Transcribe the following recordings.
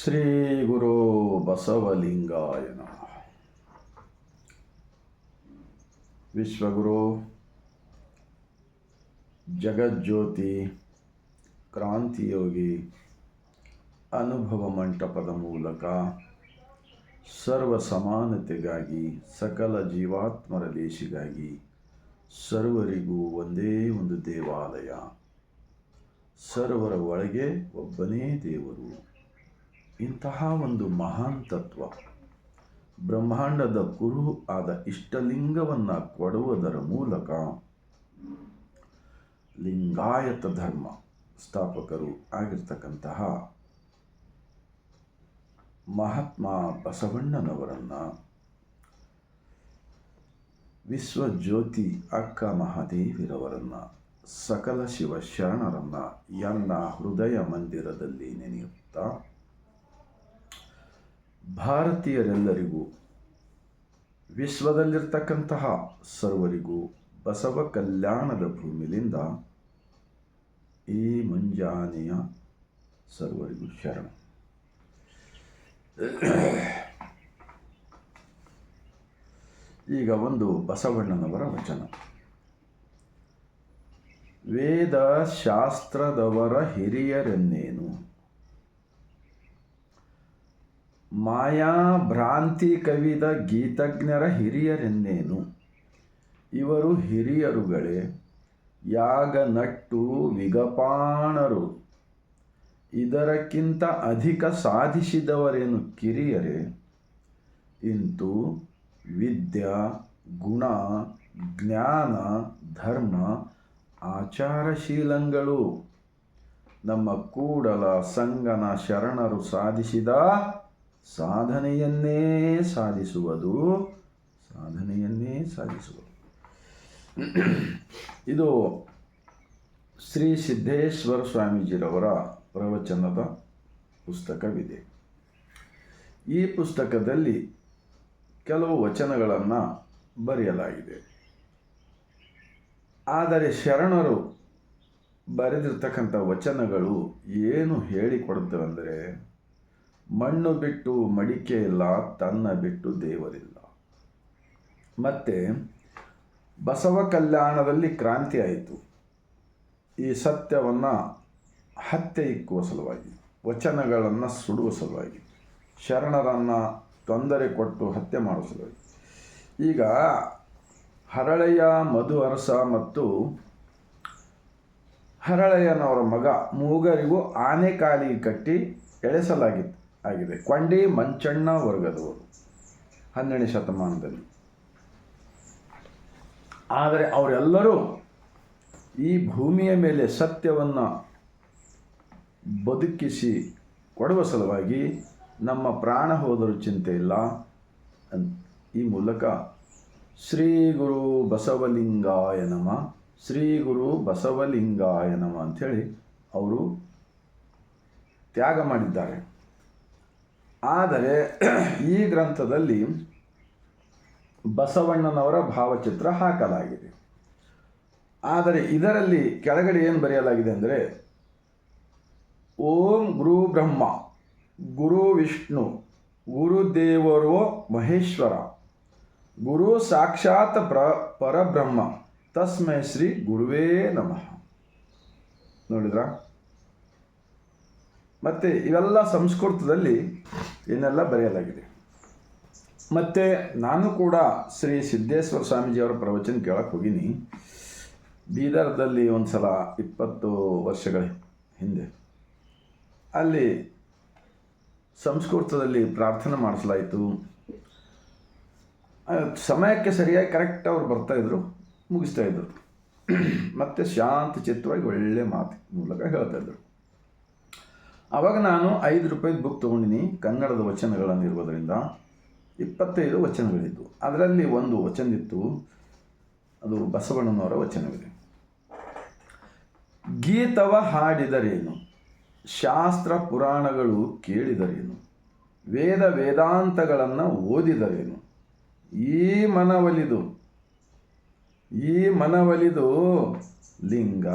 ಶ್ರೀ ಗುರು ಬಸವಲಿಂಗಾಯ ನಮಃ. ವಿಶ್ವಗುರು ಜಗಜ್ಯೋತಿ ಕ್ರಾಂತಿಯೋಗಿ ಅನುಭವ ಮಂಟಪದ ಮೂಲಕ ಸರ್ವ ಸಮಾನತೆಗಾಗಿ ಸಕಲ ಜೀವಾತ್ಮರ ದೇಶಿಗಾಗಿ ಸರ್ವರಿಗೂ ಒಂದೇ ಒಂದು ದೇವಾಲಯ, ಸರ್ವರ ಒಳಗೆ ಒಬ್ಬನೇ ದೇವರು. ಇಂತಹ ಒಂದು ಮಹಾನ್ ತತ್ವ ಬ್ರಹ್ಮಾಂಡದ ಕುರು ಆದ ಇಷ್ಟಲಿಂಗವನ್ನು ಕೊಡುವುದರ ಮೂಲಕ ಲಿಂಗಾಯತ ಧರ್ಮ ಸ್ಥಾಪಕರು ಆಗಿರ್ತಕ್ಕಂತಹ ಮಹಾತ್ಮ ಬಸವಣ್ಣನವರನ್ನು, ವಿಶ್ವಜ್ಯೋತಿ ಅಕ್ಕ ಮಹಾದೇವಿರವರನ್ನು, ಸಕಲ ಶಿವಶರಣರನ್ನು ಎಲ್ಲ ಹೃದಯ ಮಂದಿರದಲ್ಲಿ ನೆನೆಯುತ್ತಾ ಭಾರತೀಯರೆಲ್ಲರಿಗೂ, ವಿಶ್ವದಲ್ಲಿರ್ತಕ್ಕಂತಹ ಸರ್ವರಿಗೂ ಬಸವ ಕಲ್ಯಾಣದ ಭೂಮಿಲಿಂದ ಈ ಮುಂಜಾನೆಯ ಸರ್ವರಿಗೂ ಶರಣ. ಈಗ ಒಂದು ಬಸವಣ್ಣನವರ ವಚನ. ವೇದ ಶಾಸ್ತ್ರದವರ ಹಿರಿಯರೆನ್ನೇನು, ಮಾಯಾ ಭ್ರಾಂತಿ ಕವಿದ ಗೀತಜ್ಞರ ಹಿರಿಯರೆನ್ನೇನು. ಇವರು ಹಿರಿಯರುಗಳೇ, ಯಾಗ ನಟ್ಟು ವಿಗಪಾಣರು. ಇದರಕ್ಕಿಂತ ಅಧಿಕ ಸಾಧಿಸಿದವರೇನು ಕಿರಿಯರೇ. ಇಂತು ವಿದ್ಯಾ ಗುಣ ಜ್ಞಾನ ಧರ್ಮ ಆಚಾರಶೀಲಂಗಳು ನಮ್ಮ ಕೂಡಲ ಸಂಗನ ಶರಣರು ಸಾಧಿಸಿದ ಸಾಧನೆಯನ್ನೇ ಸಾಧಿಸುವುದು. ಇದು ಶ್ರೀ ಸಿದ್ದೇಶ್ವರ ಸ್ವಾಮೀಜಿರವರ ಪ್ರವಚನದ ಪುಸ್ತಕವಿದೆ. ಈ ಪುಸ್ತಕದಲ್ಲಿ ಕೆಲವು ವಚನಗಳನ್ನು ಬರೆಯಲಾಗಿದೆ. ಆದರೆ ಶರಣರು ಬರೆದಿರ್ತಕ್ಕಂಥ ವಚನಗಳು ಏನು ಹೇಳಿಕೊಡುತ್ತವೆಂದರೆ, ಮಣ್ಣು ಬಿಟ್ಟು ಮಡಿಕೆ ಇಲ್ಲ, ತನ್ನ ಬಿಟ್ಟು ದೇವರಿಲ್ಲ. ಮತ್ತು ಬಸವ ಕಲ್ಯಾಣದಲ್ಲಿ ಕ್ರಾಂತಿ ಆಯಿತು. ಈ ಸತ್ಯವನ್ನು ಹತ್ಯೆ ಇಕ್ಕುವ ಸಲುವಾಗಿ, ವಚನಗಳನ್ನು ಸುಡುವ ಸಲುವಾಗಿ, ಶರಣರನ್ನು ತೊಂದರೆ ಕೊಟ್ಟು ಹತ್ಯೆ ಮಾಡುವ ಸಲುವಾಗಿ. ಈಗ ಹರಳೆಯ ಮಧು ಅರಸ ಮತ್ತು ಹರಳೆಯನವರ ಮಗ ಮೂಗರಿಗೂ ಆನೆ ಕಾಲಿಗೆ ಕಟ್ಟಿ ಆಗಿದೆ. ಕೊಂಡಿ ಮಂಚಣ್ಣ ವರ್ಗದವರು 12ನೇ ಶತಮಾನದಲ್ಲಿ. ಆದರೆ ಅವರೆಲ್ಲರೂ ಈ ಭೂಮಿಯ ಮೇಲೆ ಸತ್ಯವನ್ನು ಬದುಕಿಸಿ ಕೊಡುವ ಸಲುವಾಗಿ ನಮ್ಮ ಪ್ರಾಣ ಹೋದರೂ ಚಿಂತೆ ಇಲ್ಲ. ಈ ಮೂಲಕ ಶ್ರೀ ಗುರು ಬಸವಲಿಂಗಾಯ ನಮಃ, ಶ್ರೀ ಗುರು ಬಸವಲಿಂಗಾಯ ನಮಃ ಅಂಥೇಳಿ ಅವರು ತ್ಯಾಗ ಮಾಡಿದ್ದಾರೆ. ಆದರೆ ಈ ಗ್ರಂಥದಲ್ಲಿ ಬಸವಣ್ಣನವರ ಭಾವಚಿತ್ರ ಹಾಕಲಾಗಿದೆ. ಆದರೆ ಇದರಲ್ಲಿ ಕೆಳಗಡೆ ಏನು ಬರೆಯಲಾಗಿದೆ ಅಂದರೆ, ಓಂ ಗುರು ಬ್ರಹ್ಮ ಗುರು ವಿಷ್ಣು ಗುರುದೇವರೋ ಮಹೇಶ್ವರ ಗುರು ಸಾಕ್ಷಾತ್ ಪರಬ್ರಹ್ಮ ತಸ್ಮೈ ಶ್ರೀ ಗುರುವೇ ನಮಃ. ನೋಡಿದ್ರಾ? ಮತ್ತು ಇವೆಲ್ಲ ಸಂಸ್ಕೃತದಲ್ಲಿ ಏನೆಲ್ಲ ಬರೆಯಲಾಗಿದೆ. ಮತ್ತು ನಾನು ಕೂಡ ಶ್ರೀ ಸಿದ್ದೇಶ್ವರ ಸ್ವಾಮೀಜಿಯವರ ಪ್ರವಚನ ಕೇಳಕ್ಕೆ ಹೋಗಿನಿ ಬೀದರ್ದಲ್ಲಿ ಒಂದು ಸಲ 20 ವರ್ಷಗಳ ಹಿಂದೆ. ಅಲ್ಲಿ ಸಂಸ್ಕೃತದಲ್ಲಿ ಪ್ರಾರ್ಥನೆ ಮಾಡಿಸಲಾಯಿತು. ಸಮಯಕ್ಕೆ ಸರಿಯಾಗಿ ಕರೆಕ್ಟ್ ಅವ್ರು ಬರ್ತಾಯಿದ್ರು, ಮುಗಿಸ್ತಾಯಿದ್ರು. ಮತ್ತು ಶಾಂತ ಚಿತ್ತವಾಗಿ ಒಳ್ಳೆ ಮಾತು ಮೂಲಕ ಹೇಳ್ತಾಯಿದ್ರು. ಆವಾಗ ನಾನು 5 ರೂಪಾಯಿ ಬುಕ್ ತೊಗೊಂಡಿನಿ. ಕನ್ನಡದ ವಚನಗಳನ್ನು ಇರುವುದರಿಂದ 25 ವಚನಗಳಿದ್ದು. ಅದರಲ್ಲಿ ಒಂದು ವಚನವಿತ್ತು, ಅದು ಬಸವಣ್ಣನವರ ವಚನವಿದೆ. ಗೀತವ ಹಾಡಿದರೇನು, ಶಾಸ್ತ್ರ ಪುರಾಣಗಳು ಕೇಳಿದರೇನು, ವೇದ ವೇದಾಂತಗಳನ್ನು ಓದಿದರೇನು, ಈ ಮನವಲಿದು ಲಿಂಗ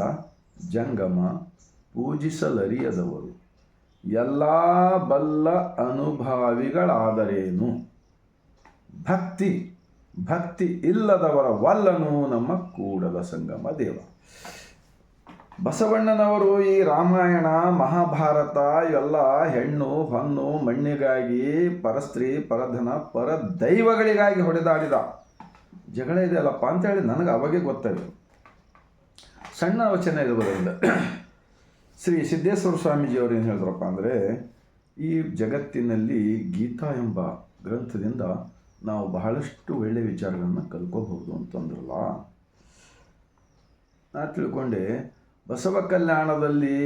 ಜಂಗಮ ಪೂಜಿಸಲರಿಯದವರು ಎಲ್ಲ ಬಲ್ಲ ಅನುಭಾವಿಗಳಾದರೇನು, ಭಕ್ತಿ ಇಲ್ಲದವರ ವಲ್ಲನು ನಮ್ಮ ಕೂಡಲ ಸಂಗಮ ದೇವ. ಬಸವಣ್ಣನವರು ಈ ರಾಮಾಯಣ ಮಹಾಭಾರತ ಇವೆಲ್ಲ ಹೆಣ್ಣು ಹೊನ್ನು ಮಣ್ಣಿಗಾಗಿ ಪರಸ್ತ್ರೀ ಪರಧನ ಪರ ದೈವಗಳಿಗಾಗಿ ಹೊಡೆದಾಡಿದ ಜಗಳ ಇದೆಯಲ್ಲಪ್ಪ ಅಂತೇಳಿ ನನಗೆ ಅವಾಗೇ ಗೊತ್ತಾಯಿತು. ಸಣ್ಣ ವಚನ ಇರುವುದರಿಂದ ಶ್ರೀ ಸಿದ್ದೇಶ್ವರ ಸ್ವಾಮೀಜಿಯವರು ಏನು ಹೇಳಿದ್ರಪ್ಪ ಅಂದರೆ, ಈ ಜಗತ್ತಿನಲ್ಲಿ ಗೀತಾ ಎಂಬ ಗ್ರಂಥದಿಂದ ನಾವು ಬಹಳಷ್ಟು ಒಳ್ಳೆಯ ವಿಚಾರಗಳನ್ನು ಕಲ್ಕೋಬಹುದು ಅಂತಂದ್ರಲ್ಲ. ನಾನು ತಿಳ್ಕೊಂಡೆ, ಬಸವ ಕಲ್ಯಾಣದಲ್ಲಿ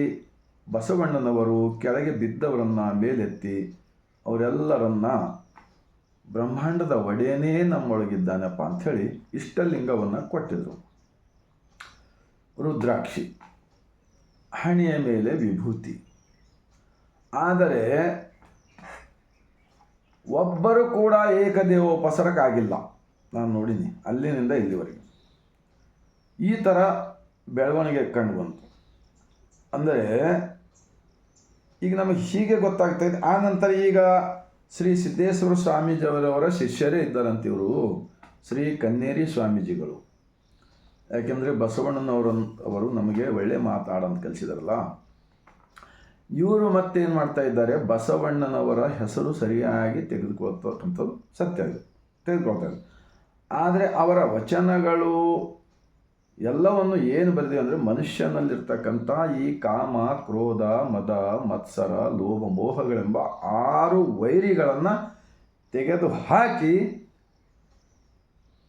ಬಸವಣ್ಣನವರು ಕೆಳಗೆ ಬಿದ್ದವರನ್ನು ಮೇಲೆತ್ತಿ ಅವರೆಲ್ಲರನ್ನ ಬ್ರಹ್ಮಾಂಡದ ಒಡೆಯನೇ ನಮ್ಮೊಳಗಿದ್ದಾನಪ್ಪ ಅಂಥೇಳಿ ಇಷ್ಟಲಿಂಗವನ್ನು ಕೊಟ್ಟಿದ್ರು. ರುದ್ರಾಕ್ಷಿ, ಹಣೆಯ ಮೇಲೆ ವಿಭೂತಿ. ಆದರೆ ಒಬ್ಬರು ಕೂಡ ಏಕದೇವೋಪಸರಕ್ಕಾಗಿಲ್ಲ. ನಾನು ನೋಡಿನಿ ಅಲ್ಲಿನಿಂದ ಇಲ್ಲಿವರೆಗೆ ಈ ಥರ ಬೆಳವಣಿಗೆ ಕಂಡು ಬಂತು. ಅಂದರೆ ಈಗ ನಮಗೆ ಹೀಗೆ ಗೊತ್ತಾಗ್ತಾಯಿದೆ. ಆ ನಂತರ ಈಗ ಶ್ರೀ ಸಿದ್ದೇಶ್ವರ ಸ್ವಾಮೀಜಿಯವರವರ ಶಿಷ್ಯರೇ ಇದ್ದಾರಂತಿವರು, ಶ್ರೀ ಕನ್ನೇರಿ ಸ್ವಾಮೀಜಿಗಳು. ಯಾಕೆಂದರೆ ಬಸವಣ್ಣನವರು ನಮಗೆ ಒಳ್ಳೆ ಮಾತಾಡಂತ ಕಲಿಸಿದಾರಲ್ಲ. ಇವರು ಮತ್ತೇನು ಮಾಡ್ತಾ ಇದ್ದಾರೆ, ಬಸವಣ್ಣನವರ ಹೆಸರು ಸರಿಯಾಗಿ ತೆಗೆದುಕೊಳ್ತಕ್ಕಂಥದ್ದು ಸತ್ಯ ಇದೆ, ತೆಗೆದುಕೊಳ್ತಾ ಇದ್ದಾರೆ. ಆದರೆ ಅವರ ವಚನಗಳು ಎಲ್ಲವನ್ನು ಏನು ಬರೆದಿವೆ ಅಂದರೆ, ಮನುಷ್ಯನಲ್ಲಿರ್ತಕ್ಕಂಥ ಈ ಕಾಮ ಕ್ರೋಧ ಮದ ಮತ್ಸರ ಲೋಭ ಮೋಹಗಳೆಂಬ 6 ವೈರಿಗಳನ್ನು ತೆಗೆದು ಹಾಕಿ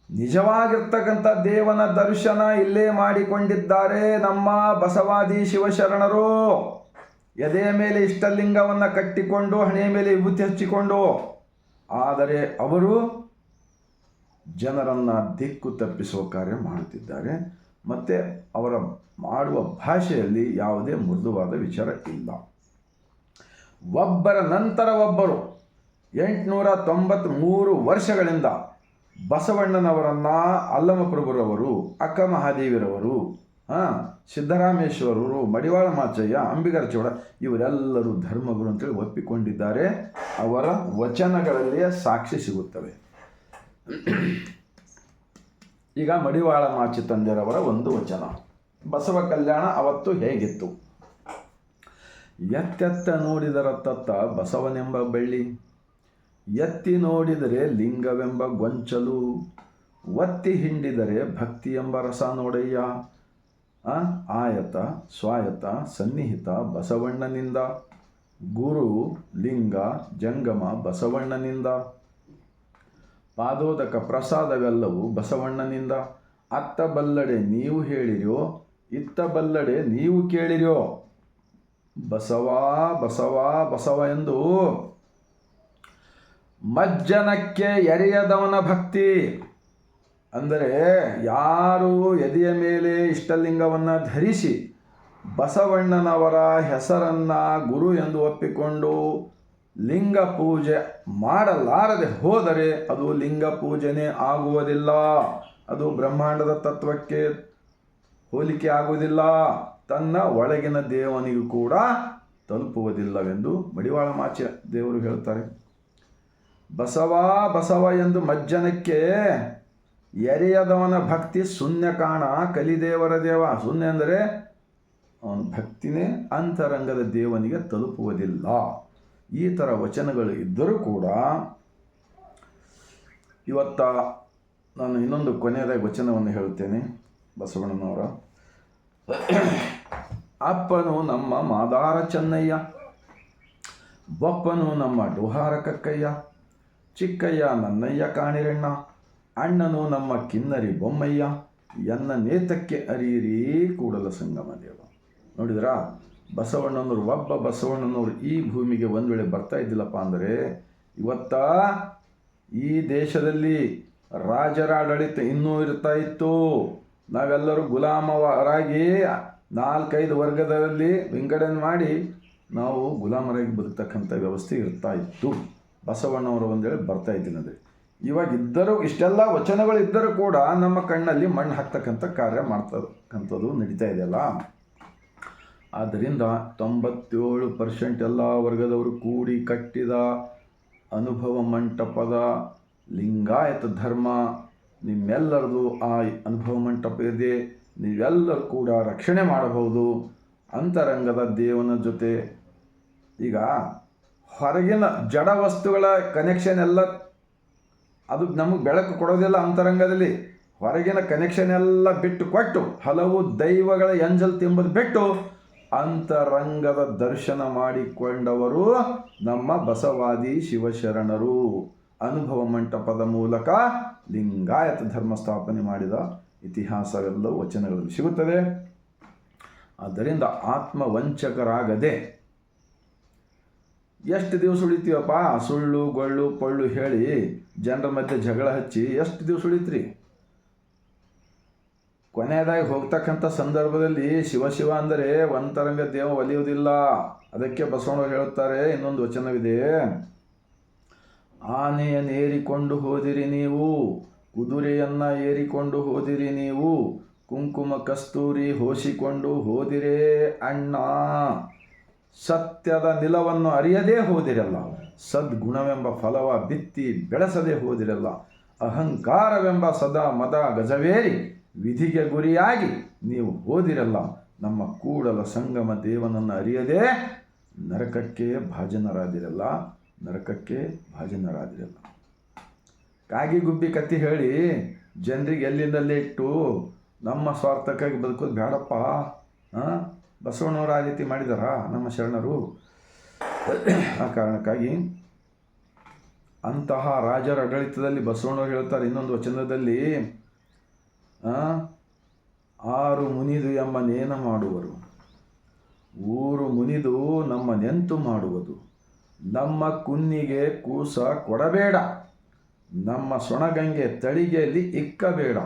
ನಿಜವಾಗಿರ್ತಕ್ಕಂಥ ದೇವನ ದರ್ಶನ ಇಲ್ಲೇ ಮಾಡಿಕೊಂಡಿದ್ದಾರೆ ನಮ್ಮ ಬಸವಾದಿ ಶಿವಶರಣರು. ಎದೆಯ ಮೇಲೆ ಇಷ್ಟಲಿಂಗವನ್ನು ಕಟ್ಟಿಕೊಂಡು ಹಣೆಯ ಮೇಲೆ ವಿಭೂತಿ ಹಚ್ಚಿಕೊಂಡು. ಆದರೆ ಅವರು ಜನರನ್ನು ದಿಕ್ಕು ತಪ್ಪಿಸುವ ಕಾರ್ಯ ಮಾಡುತ್ತಿದ್ದಾರೆ. ಮತ್ತು ಅವರ ಮಾಡುವ ಭಾಷೆಯಲ್ಲಿ ಯಾವುದೇ ಮೃದುವಾದ ವಿಚಾರ ಇಲ್ಲ. ಒಬ್ಬರ ನಂತರ ಒಬ್ಬರು 893 ವರ್ಷಗಳಿಂದ ಬಸವಣ್ಣನವರನ್ನು ಅಲ್ಲಮಪ್ರಭುರವರು, ಅಕ್ಕ ಮಹಾದೇವಿರವರು, ಸಿದ್ದರಾಮೇಶ್ವರರು, ಮಡಿವಾಳ ಮಾಚಯ್ಯ, ಅಂಬಿಗರ ಚೌಡ ಇವರೆಲ್ಲರೂ ಧರ್ಮಗುರು ಅಂತೇಳಿ ಒಪ್ಪಿಕೊಂಡಿದ್ದಾರೆ. ಅವರ ವಚನಗಳಲ್ಲಿಯೇ ಸಾಕ್ಷಿ ಸಿಗುತ್ತವೆ. ಈಗ ಮಡಿವಾಳ ಮಾಚಿ ತಂದೆರವರ ಒಂದು ವಚನ, ಬಸವ ಕಲ್ಯಾಣ ಅವತ್ತು ಹೇಗಿತ್ತು. ಎತ್ತೆತ್ತ ನೋಡಿದರ ತತ್ತ ಬಸವನೆಂಬ ಬೆಳ್ಳಿ, ಎತ್ತಿ ನೋಡಿದರೆ ಲಿಂಗವೆಂಬ ಗೊಂಚಲು, ಒತ್ತಿ ಹಿಂಡಿದರೆ ಭಕ್ತಿ ಎಂಬ ರಸ ನೋಡಯ್ಯ. ಆಯತ ಸ್ವಾಯತ ಸನ್ನಿಹಿತ ಬಸವಣ್ಣನಿಂದ, ಗುರು ಲಿಂಗ ಜಂಗಮ ಬಸವಣ್ಣನಿಂದ, ಪಾದೋದಕ ಪ್ರಸಾದವೆಲ್ಲವೂ ಬಸವಣ್ಣನಿಂದ. ಅತ್ತ ಬಲ್ಲಡೆ ನೀವು ಹೇಳಿರೋ, ಇತ್ತ ಬಲ್ಲಡೆ ನೀವು ಕೇಳಿರೋ, ಬಸವ ಬಸವ ಬಸವ ಎಂದು ಮಜ್ಜನಕ್ಕೆ ಎರೆಯದವನ ಭಕ್ತಿ. ಅಂದರೆ ಯಾರು ಎದೆಯ ಮೇಲೆ ಇಷ್ಟಲಿಂಗವನ್ನು ಧರಿಸಿ ಬಸವಣ್ಣನವರ ಹೆಸರನ್ನು ಗುರು ಎಂದು ಒಪ್ಪಿಕೊಂಡು ಲಿಂಗ ಪೂಜೆ ಮಾಡಲಾರದೆ ಹೋದರೆ ಅದು ಲಿಂಗ ಪೂಜೆನೇ ಆಗುವುದಿಲ್ಲ, ಅದು ಬ್ರಹ್ಮಾಂಡದ ತತ್ವಕ್ಕೆ ಹೋಲಿಕೆ ಆಗುವುದಿಲ್ಲ, ತನ್ನ ಒಳಗಿನ ದೇವನಿಗೂ ಕೂಡ ತಲುಪುವುದಿಲ್ಲವೆಂದು ಮಡಿವಾಳ ಮಾಚಿ ದೇವರು ಹೇಳ್ತಾರೆ. ಬಸವ ಬಸವ ಎಂದು ಮಜ್ಜನಕ್ಕೆ ಎರೆಯದವನ ಭಕ್ತಿ ಶೂನ್ಯ ಕಾಣ ಕಲಿದೇವರ ದೇವ. ಶೂನ್ಯ ಅಂದರೆ ಅವನ ಭಕ್ತಿನೇ ಅಂತರಂಗದ ದೇವನಿಗೆ ತಲುಪುವುದಿಲ್ಲ. ಈ ಥರ ವಚನಗಳು ಇದ್ದರೂ ಕೂಡ ಇವತ್ತ ನಾನು ಇನ್ನೊಂದು ಕೊನೆಯದಾಗಿ ವಚನವನ್ನು ಹೇಳುತ್ತೇನೆ ಬಸವಣ್ಣನವರ. ಅಪ್ಪನು ನಮ್ಮ ಮಾದಾರ ಚೆನ್ನಯ್ಯ, ಬೊಪ್ಪನು ನಮ್ಮ ಡೋಹಾರ ಕಕ್ಕಯ್ಯ, ಚಿಕ್ಕಯ್ಯ ನನ್ನಯ್ಯ ಕಾಣಿರಣ್ಣ, ಅಣ್ಣನು ನಮ್ಮ ಕಿನ್ನರಿ ಬೊಮ್ಮಯ್ಯ, ಎನ್ನ ನೇತಕ್ಕೆ ಅರಿಯಿರಿ ಕೂಡಲ ಸಂಗಮ ದೇವ. ನೋಡಿದ್ರಾ, ಬಸವಣ್ಣನವರು ಒಬ್ಬ ಬಸವಣ್ಣನವರು ಈ ಭೂಮಿಗೆ ಒಂದು ವೇಳೆ ಬರ್ತಾ ಇದ್ದಿಲ್ಲಪ್ಪ ಅಂದರೆ ಇವತ್ತ ಈ ದೇಶದಲ್ಲಿ ರಾಜರಾಡಳಿತ ಇನ್ನೂ ಇರ್ತಾ ಇತ್ತು. ನಾವೆಲ್ಲರೂ ಗುಲಾಮರಾಗಿ 4-5 ವರ್ಗದಲ್ಲಿ ವಿಂಗಡಣೆ ಮಾಡಿ ನಾವು ಗುಲಾಮರಾಗಿ ಬದುಕ್ತಕ್ಕಂಥ ವ್ಯವಸ್ಥೆ ಇರ್ತಾ ಇತ್ತು. ಬಸವಣ್ಣವರು ಒಂದೇಳಿ ಬರ್ತಾ ಇದ್ದೀನಂದರೆ ಇವಾಗ ಇದ್ದರೂ ಇಷ್ಟೆಲ್ಲ ವಚನಗಳು ಇದ್ದರೂ ಕೂಡ ನಮ್ಮ ಕಣ್ಣಲ್ಲಿ ಮಣ್ಣು ಹಾಕ್ತಕ್ಕಂಥ ಕಾರ್ಯ ಮಾಡ್ತಕ್ಕಂಥದ್ದು ನಡೀತಾ ಇದೆಯಲ್ಲ. ಆದ್ದರಿಂದ 97% ಎಲ್ಲ ವರ್ಗದವರು ಕೂಡಿ ಕಟ್ಟಿದ ಅನುಭವ ಮಂಟಪದ ಲಿಂಗಾಯತ ಧರ್ಮ ನಿಮ್ಮೆಲ್ಲರದು ಆ ಅನುಭವ ಮಂಟಪ ಇದೆ. ನೀವೆಲ್ಲರೂ ಕೂಡ ರಕ್ಷಣೆ ಮಾಡಬಹುದು ಅಂತರಂಗದ ದೇವನ ಜೊತೆ. ಈಗ ಹೊರಗಿನ ಜಡ ವಸ್ತುಗಳ ಕನೆಕ್ಷನ್ ಎಲ್ಲ ಅದು ನಮಗೆ ಬೆಳಕು ಕೊಡೋದಿಲ್ಲ. ಅಂತರಂಗದಲ್ಲಿ ಹೊರಗಿನ ಕನೆಕ್ಷನ್ ಎಲ್ಲ ಬಿಟ್ಟು ಕೊಟ್ಟು ಹಲವು ದೈವಗಳ ಎಂಜಲ್ ತಿಂಬುದು ಬಿಟ್ಟು ಅಂತರಂಗದ ದರ್ಶನ ಮಾಡಿಕೊಂಡವರು ನಮ್ಮ ಬಸವಾದಿ ಶಿವಶರಣರು. ಅನುಭವ ಮಂಟಪದ ಮೂಲಕ ಲಿಂಗಾಯತ ಧರ್ಮ ಸ್ಥಾಪನೆ ಮಾಡಿದ ಇತಿಹಾಸವೆಲ್ಲವೂ ವಚನಗಳಲ್ಲಿ ಸಿಗುತ್ತದೆ. ಆದ್ದರಿಂದ ಆತ್ಮವಂಚಕರಾಗದೆ ಎಷ್ಟು ದಿವಸ ಉಳಿತೀವಪ್ಪ? ಸುಳ್ಳು ಗೊಳ್ಳು ಪೊಳ್ಳು ಹೇಳಿ ಜನರ ಮಧ್ಯೆ ಜಗಳ ಹಚ್ಚಿ ಎಷ್ಟು ದಿವಸ ಉಳಿತ್ರಿ? ಕೊನೆಯದಾಗಿ ಹೋಗ್ತಕ್ಕಂಥ ಸಂದರ್ಭದಲ್ಲಿ ಶಿವ ಅಂದರೆ ಒಂತರಂಗ ದೇವ ಒಲಿಯುವುದಿಲ್ಲ. ಅದಕ್ಕೆ ಬಸವಣ್ಣವರು ಹೇಳುತ್ತಾರೆ, ಇನ್ನೊಂದು ವಚನವಿದೆ, ಆನೆಯನ್ನೇರಿಕೊಂಡು ಹೋದಿರಿ ನೀವು, ಕುದುರೆಯನ್ನ ಏರಿಕೊಂಡು ಹೋದಿರಿ ನೀವು, ಕುಂಕುಮ ಕಸ್ತೂರಿ ಹೋಸಿಕೊಂಡು ಹೋದಿರೇ ಅಣ್ಣ, ಸತ್ಯದ ನಿಲವನ್ನು ಅರಿಯದೇ ಹೋದಿರಲ್ಲ, ಸದ್ಗುಣವೆಂಬ ಫಲವ ಬಿತ್ತಿ ಬೆಳೆಸದೆ ಹೋದಿರಲ್ಲ, ಅಹಂಕಾರವೆಂಬ ಸದಾ ಮದ ಗಜವೇರಿ ವಿಧಿಗೆ ಗುರಿಯಾಗಿ ನೀವು ಹೋದಿರಲ್ಲ, ನಮ್ಮ ಕೂಡಲ ಸಂಗಮ ದೇವನನ್ನು ಅರಿಯದೆ ನರಕಕ್ಕೆ ಭಾಜನರಾದಿರಲ್ಲ, ನರಕಕ್ಕೆ ಭಾಜನರಾದಿರಲ್ಲ. ಕಾಗಿ ಗುಬ್ಬಿ ಕತ್ತಿ ಹೇಳಿ ಜನರಿಗೆ ಎಲ್ಲಿಂದಲ್ಲೇ ಇಟ್ಟು ನಮ್ಮ ಸ್ವಾರ್ಥಕ್ಕಾಗಿ ಬದುಕೋದು ಬೇಡಪ್ಪ. ಬಸವಣ್ಣವರು ಆ ರೀತಿ ಮಾಡಿದಾರ ನಮ್ಮ ಶರಣರು. ಆ ಕಾರಣಕ್ಕಾಗಿ ಅಂತಹ ರಾಜರ ಆಡಳಿತದಲ್ಲಿ ಬಸವಣ್ಣವರು ಹೇಳ್ತಾರೆ ಇನ್ನೊಂದು ವಚನದಲ್ಲಿ, 6 ಮುನಿದು ಎಂಬನೇನ ಮಾಡುವರು, ಊರು ಮುನಿದು ನಮ್ಮ ನೆಂತು ಮಾಡುವುದು, ನಮ್ಮ ಕುನ್ನಿಗೆ ಕೂಸ ಕೊಡಬೇಡ, ನಮ್ಮ ಸೊಣಗಂಗೆ ತಳಿಗೆಯಲ್ಲಿ ಇಕ್ಕಬೇಡ,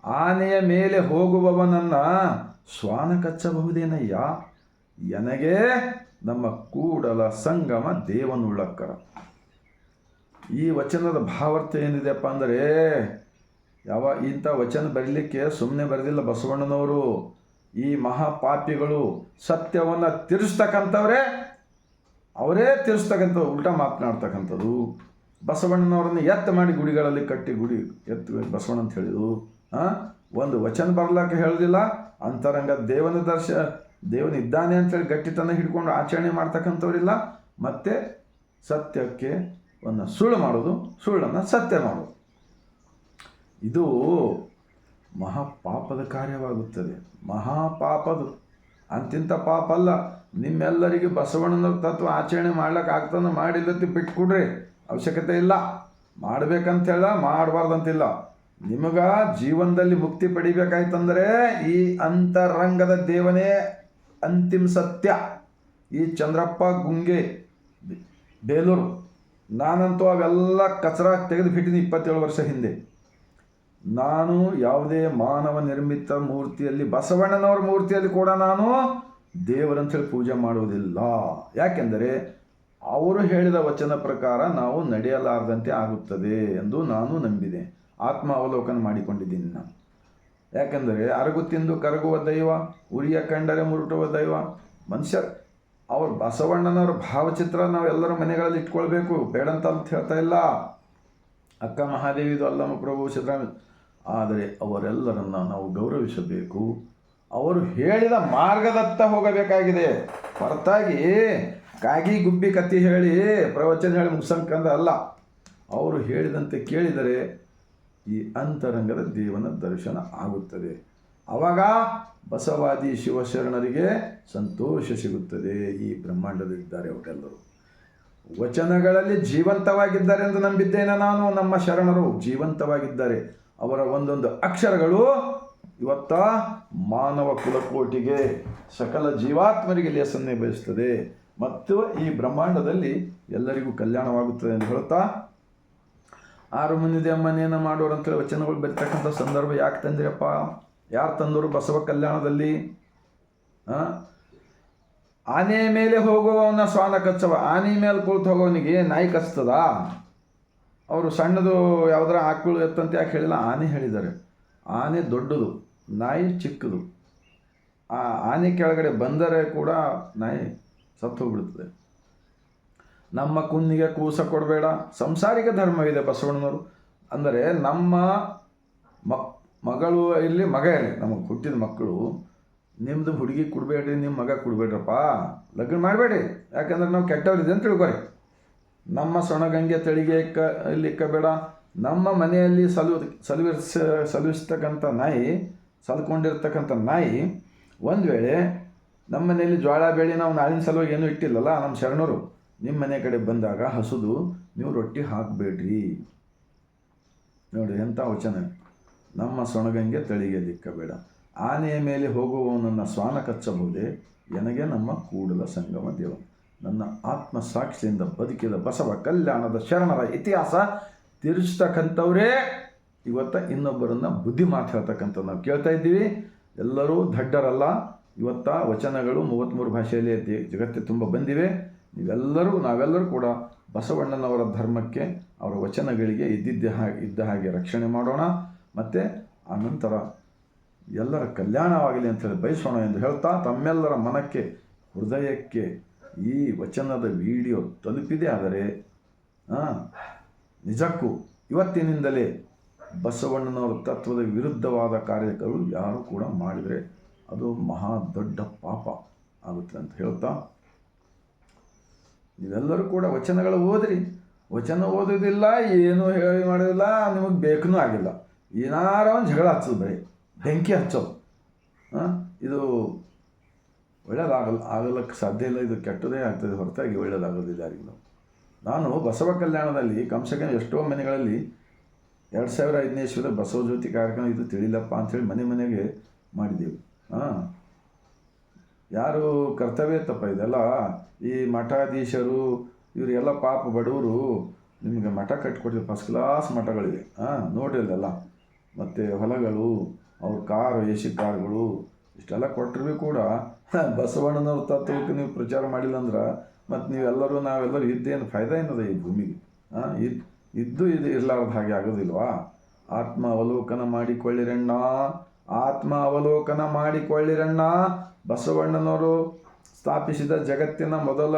ಆನೆಯ ಮೇಲೆ ಹೋಗುವವನನ್ನ ಶ್ವಾನ ಕಚ್ಚಬಹುದೇನಯ್ಯ, ಎನಗೆ ನಮ್ಮ ಕೂಡಲ ಸಂಗಮ ದೇವನುಳ್ಳಕ್ಕರ. ಈ ವಚನದ ಭಾವಾರ್ಥ ಏನಿದೆಯಪ್ಪ ಅಂದರೆ, ಇಂಥ ವಚನ ಬರಲಿಕ್ಕೆ ಸುಮ್ಮನೆ ಬರೆದಿಲ್ಲ ಬಸವಣ್ಣನವರು. ಈ ಮಹಾಪಾಪಿಗಳು ಸತ್ಯವನ್ನು ತಿರ್ಸ್ತಕ್ಕಂಥವ್ರೆ, ಅವರೇ ತಿರ್ಸ್ತಕ್ಕಂಥವ್ರು, ಉಲ್ಟಾ ಮಾತನಾಡ್ತಕ್ಕಂಥದ್ದು. ಬಸವಣ್ಣನವರನ್ನು ಎತ್ತು ಮಾಡಿ ಗುಡಿಗಳಲ್ಲಿ ಕಟ್ಟಿ ಗುಡಿ ಎತ್ತು ಬಸವಣ್ಣ ಅಂತ ಹೇಳಿದ್ರು. ಒಂದು ವಚನ ಬರ್ಲಕ್ಕೆ ಹೇಳೋದಿಲ್ಲ, ಅಂತರಂಗ ದೇವನಿದ್ದಾನೆ ಅಂತೇಳಿ ಗಟ್ಟಿತನ ಹಿಡ್ಕೊಂಡು ಆಚರಣೆ ಮಾಡ್ತಕ್ಕಂಥವ್ರಿಲ್ಲ. ಮತ್ತು ಸತ್ಯಕ್ಕೆ ಒಂದು ಸುಳ್ಳು ಮಾಡೋದು, ಸುಳ್ಳನ್ನು ಸತ್ಯ ಮಾಡೋದು, ಇದು ಮಹಾಪಾಪದ ಕಾರ್ಯವಾಗುತ್ತದೆ. ಮಹಾಪಾಪದು ಅಂತಿಂಥ ಪಾಪ ಅಲ್ಲ. ನಿಮ್ಮೆಲ್ಲರಿಗೆ ಬಸವಣ್ಣನ ತತ್ವ ಆಚರಣೆ ಮಾಡ್ಲಿಕ್ಕೆ ಆಗ್ತದೆ, ಮಾಡಿಲ್ಲತ್ತಿ ಬಿಟ್ಕೊಡ್ರಿ, ಅವಶ್ಯಕತೆ ಇಲ್ಲ. ಮಾಡಬೇಕಂತ ಹೇಳ, ಮಾಡಬಾರ್ದಂತಿಲ್ಲ. ನಿಮಗೆ ಜೀವನದಲ್ಲಿ ಮುಕ್ತಿ ಪಡಿಬೇಕಾಯ್ತಂದರೆ ಈ ಅಂತರಂಗದ ದೇವನೇ ಅಂತಿಮ ಸತ್ಯ. ಈ ಚಂದ್ರಪ್ಪ ಗುಂಗೆ ಬೇಲೂರು, ನಾನಂತೂ ಅವೆಲ್ಲ ಕಚರ ತೆಗೆದು ಬಿಟ್ಟಿನಿ 27 ವರ್ಷ ಹಿಂದೆ. ನಾನು ಯಾವುದೇ ಮಾನವ ನಿರ್ಮಿತ ಮೂರ್ತಿಯಲ್ಲಿ, ಬಸವಣ್ಣನವರ ಮೂರ್ತಿಯಲ್ಲಿ ಕೂಡ ನಾನು ದೇವರಂತೇಳಿ ಪೂಜೆ ಮಾಡುವುದಿಲ್ಲ. ಯಾಕೆಂದರೆ ಅವರು ಹೇಳಿದ ವಚನ ಪ್ರಕಾರ ನಾವು ನಡೆಯಲಾರದಂತೆ ಆಗುತ್ತದೆ ಎಂದು ನಾನು ನಂಬಿದೆ, ಆತ್ಮ ಅವಲೋಕನ ಮಾಡಿಕೊಂಡಿದ್ದೀನಿ ನಾನು. ಯಾಕೆಂದರೆ ಅರಗು ತಿಂದು ಕರಗುವ ದೈವ, ಉರಿಯ ಕಂಡರೆ ಮುರುಟುವ ದೈವ. ಮನುಷ್ಯ ಅವರು ಬಸವಣ್ಣನವರ ಭಾವಚಿತ್ರ ನಾವು ಎಲ್ಲರ ಮನೆಗಳಲ್ಲಿ ಇಟ್ಕೊಳ್ಬೇಕು, ಬೇಡಂತ ಅಂತ ಹೇಳ್ತಾ ಇಲ್ಲ. ಅಕ್ಕ ಮಹಾದೇವಿದು ಅಲ್ಲಮ್ಮ ಪ್ರಭು ಸಿದ್ದರಾಮ, ಆದರೆ ಅವರೆಲ್ಲರನ್ನು ನಾವು ಗೌರವಿಸಬೇಕು. ಅವರು ಹೇಳಿದ ಮಾರ್ಗದತ್ತ ಹೋಗಬೇಕಾಗಿದೆ, ಹೊರತಾಗಿ ಕಾಗಿ ಗುಬ್ಬಿ ಕತ್ತಿ ಹೇಳಿ ಪ್ರವಚನ ಹೇಳಿ ಮುಗಿಸಂಕಂದ ಅಲ್ಲ. ಅವರು ಹೇಳಿದಂತೆ ಕೇಳಿದರೆ ಈ ಅಂತರಂಗದ ದೇವನ ದರ್ಶನ ಆಗುತ್ತದೆ. ಆವಾಗ ಬಸವಾದಿ ಶಿವಶರಣರಿಗೆ ಸಂತೋಷ ಸಿಗುತ್ತದೆ. ಈ ಬ್ರಹ್ಮಾಂಡದಲ್ಲಿದ್ದಾರೆ ಅವರೆಲ್ಲರೂ ವಚನಗಳಲ್ಲಿ ಜೀವಂತವಾಗಿದ್ದಾರೆ ಎಂದು ನಂಬಿದ್ದೇನೆ ನಾನು. ನಮ್ಮ ಶರಣರು ಜೀವಂತವಾಗಿದ್ದಾರೆ. ಅವರ ಒಂದೊಂದು ಅಕ್ಷರಗಳು ಇವತ್ತ ಮಾನವ ಕುಲಕೋಟಿಗೆ, ಸಕಲ ಜೀವಾತ್ಮರಿಗೆ ಲೇಸನ್ನೇ ಬಯಸ್ತದೆ ಮತ್ತು ಈ ಬ್ರಹ್ಮಾಂಡದಲ್ಲಿ ಎಲ್ಲರಿಗೂ ಕಲ್ಯಾಣವಾಗುತ್ತದೆ ಎಂದು ಹೇಳುತ್ತಾ, 6 ಮುನಿದೆ ಅಮ್ಮನೇನ ಮಾಡೋರು ಅಂತೇಳಿ ವಚನಗಳು ಬರ್ತಕ್ಕಂಥ ಸಂದರ್ಭ ಯಾಕೆ ತಂದಿರಪ್ಪ? ಯಾರು ತಂದರು? ಬಸವ ಕಲ್ಯಾಣದಲ್ಲಿ ಆನೆ ಮೇಲೆ ಹೋಗುವವನ ಶ್ವಾನ ಕಚ್ಚವ. ಆನೆ ಮೇಲೆ ಕುಳಿತು ಹೋಗೋವನಿಗೆ ನಾಯಿ ಕಚ್ತದ? ಅವರು ಸಣ್ಣದು ಯಾವುದರ ಆಕಳು ಎತ್ತಂತ ಯಾಕೆ ಹೇಳಿಲ್ಲ? ಆನೆ ಹೇಳಿದ್ದಾರೆ. ಆನೆ ದೊಡ್ಡದು, ನಾಯಿ ಚಿಕ್ಕದು. ಆ ಆನೆ ಕೆಳಗಡೆ ಬಂದರೆ ಕೂಡ ನಾಯಿ ಸತ್ತು ಹೋಗ್ಬಿಡ್ತದೆ. ನಮ್ಮ ಕುನ್ನಿಗೆ ಕೂಸ ಕೊಡಬೇಡ, ಸಂಸಾರಿಕ ಧರ್ಮವಿದೆ ಬಸವಣ್ಣನವರು. ಅಂದರೆ ನಮ್ಮ ಮಗಳು ಇರಲಿ ಮಗ ಇರಲಿ, ನಮಗೆ ಹುಟ್ಟಿದ ಮಕ್ಕಳು, ನಿಮ್ಮದು ಹುಡುಗಿ ಕೊಡಬೇಡ್ರಿ, ನಿಮ್ಮ ಮಗ ಕೊಡಬೇಡ್ರಪ್ಪ, ಲಗ್ನ ಮಾಡಬೇಡಿ, ಯಾಕಂದ್ರೆ ನಾವು ಕೆಟ್ಟವರಿದೆ ಅಂತ ತಿಳ್ಕೊರಿ. ನಮ್ಮ ಸೊಣಗಂಗೆ ತಳಿಗೆ ಇಕ್ಕಬೇಡ. ನಮ್ಮ ಮನೆಯಲ್ಲಿ ಸಲುವಿಸ್ತಕ್ಕಂಥ ನಾಯಿ, ಸಲ್ಕೊಂಡಿರ್ತಕ್ಕಂಥ ನಾಯಿ ಒಂದು ವೇಳೆ ನಮ್ಮ ಮನೆಯಲ್ಲಿ ಜ್ವಾಳ ಬೇಳೆ ನಾವು ನಾಳಿನ ಸಲುವಾಗಿ ಏನೂ ಇಟ್ಟಿಲ್ಲಲ್ಲ ನಮ್ಮ ಶರಣರು, ನಿಮ್ಮ ಮನೆ ಕಡೆ ಬಂದಾಗ ಹಸುದು ನೀವು ರೊಟ್ಟಿ ಹಾಕಬೇಡ್ರಿ. ನೋಡಿ ಎಂಥ ವಚನ. ನಮ್ಮ ಸೊಣಗಂಗೆ ತಳಿಗೆ ದಿಕ್ಕಬೇಡ, ಆನೆಯ ಮೇಲೆ ಹೋಗುವವನನ್ನು ಶ್ವಾನ ಕಚ್ಚಬಹುದೇ, ಎನಗೆ ನಮ್ಮ ಕೂಡಲ ಸಂಗಮ ದೇವ. ನನ್ನ ಆತ್ಮಸಾಕ್ಷಿಯಿಂದ ಬದುಕಿದ ಬಸವ ಕಲ್ಯಾಣದ ಶರಣರ ಇತಿಹಾಸ ತಿರುಚತಕ್ಕಂಥವರೇ ಇವತ್ತು ಇನ್ನೊಬ್ಬರನ್ನು ಬುದ್ಧಿ ಮಾತು ಹೇಳ್ತಕ್ಕಂಥ ನಾವು ಕೇಳ್ತಾ ಇದ್ದೀವಿ. ಎಲ್ಲರೂ ದಡ್ಡರಲ್ಲ. ಇವತ್ತ ವಚನಗಳು 33 ಭಾಷೆಯಲ್ಲಿ ಜಗತ್ತು ತುಂಬ ಬಂದಿವೆ. ನಾವೆಲ್ಲರೂ ಕೂಡ ಬಸವಣ್ಣನವರ ಧರ್ಮಕ್ಕೆ, ಅವರ ವಚನಗಳಿಗೆ ಇದ್ದ ಹಾಗೆ ರಕ್ಷಣೆ ಮಾಡೋಣ. ಮತ್ತು ಆನಂತರ ಎಲ್ಲರ ಕಲ್ಯಾಣವಾಗಲಿ ಅಂತೇಳಿ ಬಯಸೋಣ ಎಂದು ಹೇಳ್ತಾ, ತಮ್ಮೆಲ್ಲರ ಮನಕ್ಕೆ, ಹೃದಯಕ್ಕೆ ಈ ವಚನದ ವಿಡಿಯೋ ತಲುಪಿದೆ. ಆದರೆ ನಿಜಕ್ಕೂ ಇವತ್ತಿನಿಂದಲೇ ಬಸವಣ್ಣನವರ ತತ್ವದ ವಿರುದ್ಧವಾದ ಕಾರ್ಯಗಳು ಯಾರು ಕೂಡ ಮಾಡಿದರೆ ಅದು ಮಹಾ ದೊಡ್ಡ ಪಾಪ ಆಗುತ್ತೆ ಅಂತ ಹೇಳ್ತಾ, ನೀವೆಲ್ಲರೂ ಕೂಡ ವಚನಗಳು ಓದಿರಿ. ವಚನ ಓದೋದಿಲ್ಲ, ಏನೂ ಹೇಳಿ ಮಾಡೋದಿಲ್ಲ, ನಿಮಗೆ ಬೇಕೂ ಆಗಿಲ್ಲ, ಏನಾರ ಒಂದು ಜಗಳ ಹಚ್ಚೋದು, ಬರೀ ಬೆಂಕಿ ಹಚ್ಚೋದು. ಇದು ಆಗಲಿಕ್ಕೆ ಸಾಧ್ಯ ಇಲ್ಲ. ಇದು ಕೆಟ್ಟದೇ ಆಗ್ತದೆ ಹೊರತಾಗಿ ಒಳ್ಳೆಯದಾಗೋದಿಲ್ಲ ಯಾರಿಗೂ. ನಾನು ಬಸವ ಕಲ್ಯಾಣದಲ್ಲಿ ಕಮ್ಸೆ ಕಮ್ ಎಷ್ಟೋ ಮನೆಗಳಲ್ಲಿ 2005ನೇ ಇಸ್ವಿದ ಬಸವ ಜ್ಯೋತಿ ಕಾರ್ಯಕ್ರಮ ಇದು ತಿಳಿಲಪ್ಪ ಅಂಥೇಳಿ ಮನೆಗೆ ಮಾಡಿದ್ದೇವೆ. ಯಾರು ಕರ್ತವ್ಯ ತಪ್ಪ ಇದೆಲ್ಲ. ಈ ಮಠಾಧೀಶರು ಇವರೆಲ್ಲ ಪಾಪ ಬಡವರು, ನಿಮಗೆ ಮಠ ಕಟ್ಟಿಕೊಟ್ಟಿದ್ದು ಫಸ್ಟ್ ಕ್ಲಾಸ್ ಮಠಗಳಿವೆ, ನೋಡಿರಲ್ಲ. ಮತ್ತು ಹೊಲಗಳು, ಅವ್ರ ಕಾರು, AC ಕಾರುಗಳು ಇಷ್ಟೆಲ್ಲ ಕೊಟ್ಟರು ಕೂಡ ಬಸವಣ್ಣನವ್ರ ತತ್ವಕ್ಕೆ ನೀವು ಪ್ರಚಾರ ಮಾಡಿಲ್ಲ ಅಂದ್ರೆ ಮತ್ತು ನಾವೆಲ್ಲರೂ ಇದ್ದೇನು ಫಾಯ್ದಾ ಏನದ ಈ ಭೂಮಿಗೆ? ಇದು ಇರಲಾರ್ದ ಹಾಗೆ ಆಗೋದಿಲ್ವಾ? ಆತ್ಮ ಅವಲೋಕನ ಮಾಡಿಕೊಳ್ಳಿರಣ್ಣ. ಬಸವಣ್ಣನವರು ಸ್ಥಾಪಿಸಿದ ಜಗತ್ತಿನ ಮೊದಲ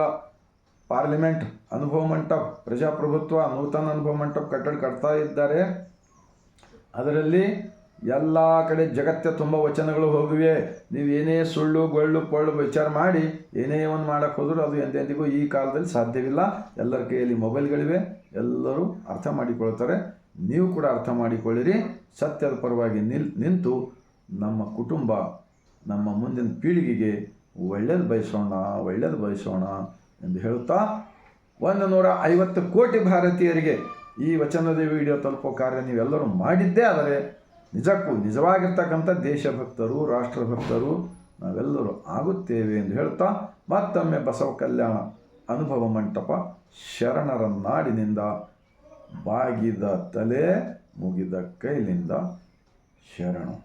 ಪಾರ್ಲಿಮೆಂಟ್, ಅನುಭವ ಮಂಟಪ, ಪ್ರಜಾಪ್ರಭುತ್ವ, ನೂತನ ಅನುಭವ ಮಂಟಪ ಕಟ್ತಾ ಇದ್ದಾರೆ. ಅದರಲ್ಲಿ ಎಲ್ಲ ಕಡೆ ಜಗತ್ತ ತುಂಬ ವಚನಗಳು ಹೋಗಿವೆ. ನೀವು ಏನೇ ಸುಳ್ಳು ಗೊಳ್ಳು ವಿಚಾರ ಮಾಡಿ ಏನೇ ಒಂದು ಮಾಡೋಕ್ಕೆ ಹೋದರೂ ಅದು ಎಂದೆಂದಿಗೂ ಈ ಕಾಲದಲ್ಲಿ ಸಾಧ್ಯವಿಲ್ಲ. ಎಲ್ಲರ ಕೈಯಲ್ಲಿ ಮೊಬೈಲ್ಗಳಿವೆ, ಎಲ್ಲರೂ ಅರ್ಥ ಮಾಡಿಕೊಳ್ತಾರೆ. ನೀವು ಕೂಡ ಅರ್ಥ ಮಾಡಿಕೊಳ್ಳಿರಿ. ಸತ್ಯದ ಪರವಾಗಿ ನಿಂತು ನಮ್ಮ ಕುಟುಂಬ, ನಮ್ಮ ಮುಂದಿನ ಪೀಳಿಗೆಗೆ ಒಳ್ಳೆಯದು ಬಯಸೋಣ ಎಂದು ಹೇಳುತ್ತಾ, 150 ಕೋಟಿ ಭಾರತೀಯರಿಗೆ ಈ ವಚನದ ವಿಡಿಯೋ ತಲುಪೋ ಕಾರ್ಯ ನೀವೆಲ್ಲರೂ ಮಾಡಿದ್ದೇ ಆದರೆ ನಿಜಕ್ಕೂ ನಿಜವಾಗಿರ್ತಕ್ಕಂಥ ದೇಶಭಕ್ತರು, ರಾಷ್ಟ್ರಭಕ್ತರು ನಾವೆಲ್ಲರೂ ಆಗುತ್ತೇವೆ ಎಂದು ಹೇಳ್ತಾ, ಮತ್ತೊಮ್ಮೆ ಬಸವ ಕಲ್ಯಾಣ ಅನುಭವ ಮಂಟಪ ಶರಣರ ನಾಡಿನಿಂದ ಬಾಗಿದ ತಲೆ, ಮುಗಿದ ಕೈಲಿಂದ ಶರಣು.